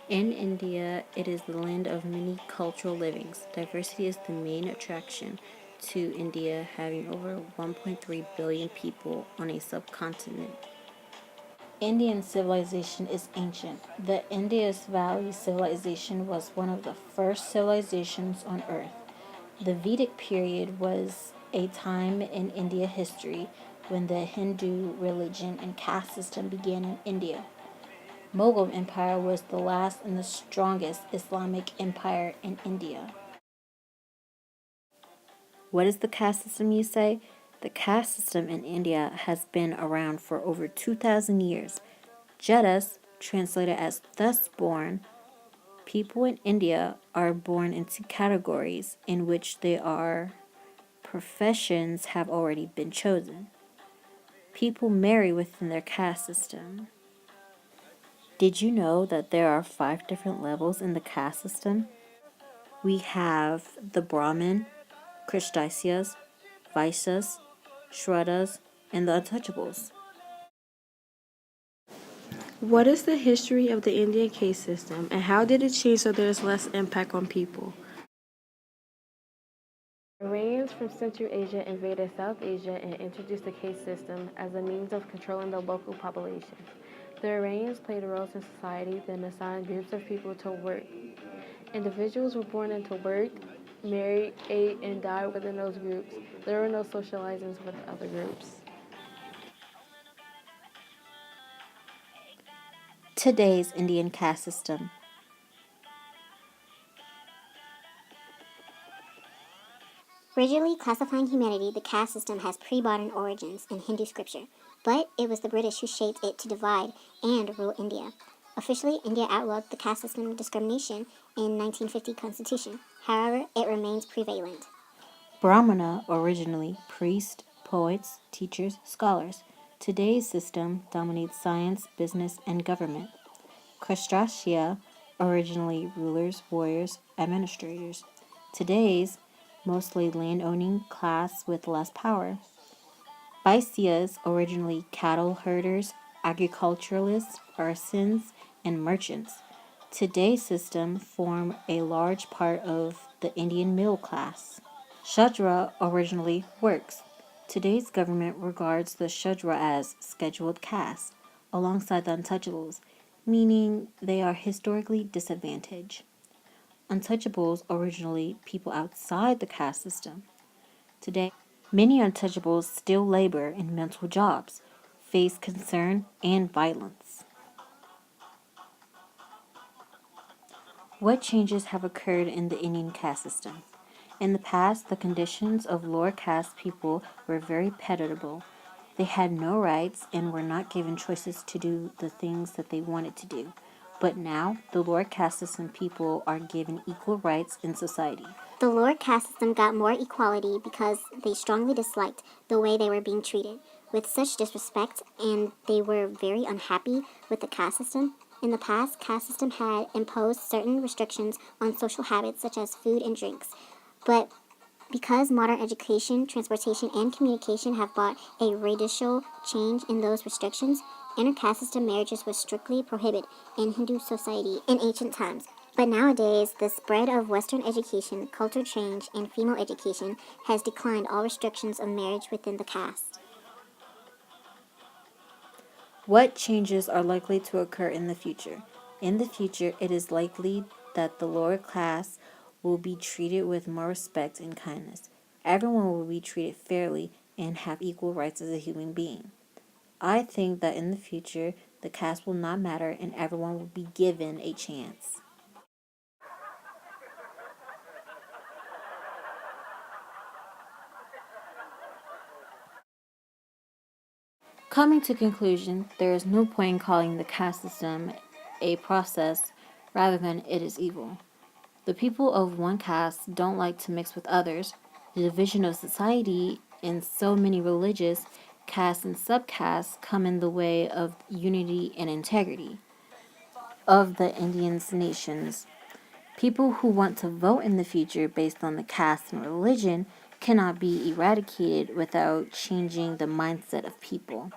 In India, it is the land of many cultural livings. Diversity is the main attraction to India, having over 1.3 billion people on a subcontinent. Indian civilization is ancient. The Indus Valley civilization was one of the first civilizations on Earth. The Vedic period was a time in India history when the Hindu religion and caste system began in India. Mughal Empire was the last and the strongest Islamic empire in India. What is the caste system, you say? The caste system in India has been around for over 2,000 years. Jatas, translated as thus born, people in India are born into categories in which their professions have already been chosen. People marry within their caste system. Did you know that there are 5 different levels in the caste system? We have the Brahmin, Kshatriyas, Vaishyas, Shudras, and the Untouchables. What is the history of the Indian caste system, and how did it change so there is less impact on people? Iranians from Central Asia invaded South Asia and introduced the caste system as a means of controlling the local populations. The Iranians played roles in society, then assigned groups of people to work. Individuals were born into work, married, ate, and died within those groups. There were no socializings with other groups. Today's Indian caste system. Rigidly classifying humanity, the caste system has pre-modern origins in Hindu scripture, but it was the British who shaped it to divide and rule India. Officially, India outlawed the caste system discrimination in 1950 Constitution. However, it remains prevalent. Brahmana, originally priests, poets, teachers, scholars. Today's system dominates science, business, and government. Kshatriya, originally rulers, warriors, administrators. Today's mostly landowning class with less power. Vaishyas, originally cattle herders, agriculturalists, artisans, and merchants. Today's system form a large part of the Indian middle class. Shudra, originally works. Today's government regards the Shudra as scheduled caste, alongside the untouchables, meaning they are historically disadvantaged. Untouchables, originally people outside the caste system. Today, many untouchables still labor in mental jobs, face concern and violence. What changes have occurred in the Indian caste system? In the past, the conditions of lower caste people were very pitiable. They had no rights and were not given choices to do the things that they wanted to do. But now, the lower caste system people are given equal rights in society. The lower caste system got more equality because they strongly disliked the way they were being treated with such disrespect, and they were very unhappy with the caste system. In the past, caste system had imposed certain restrictions on social habits such as food and drinks. But because modern education, transportation, and communication have brought a radical change in those restrictions, intercaste system marriages were strictly prohibited in Hindu society in ancient times. But nowadays, the spread of Western education, culture change, and female education has declined all restrictions of marriage within the caste. What changes are likely to occur in the future? In the future, it is likely that the lower class will be treated with more respect and kindness. Everyone will be treated fairly and have equal rights as a human being. I think that in the future, the caste will not matter and everyone will be given a chance. Coming to conclusion, there is no point in calling the caste system a process rather than it is evil. The people of one caste don't like to mix with others. The division of society in so many religious castes and subcastes come in the way of unity and integrity of the Indian nations. People who want to vote in the future based on the caste and religion cannot be eradicated without changing the mindset of people.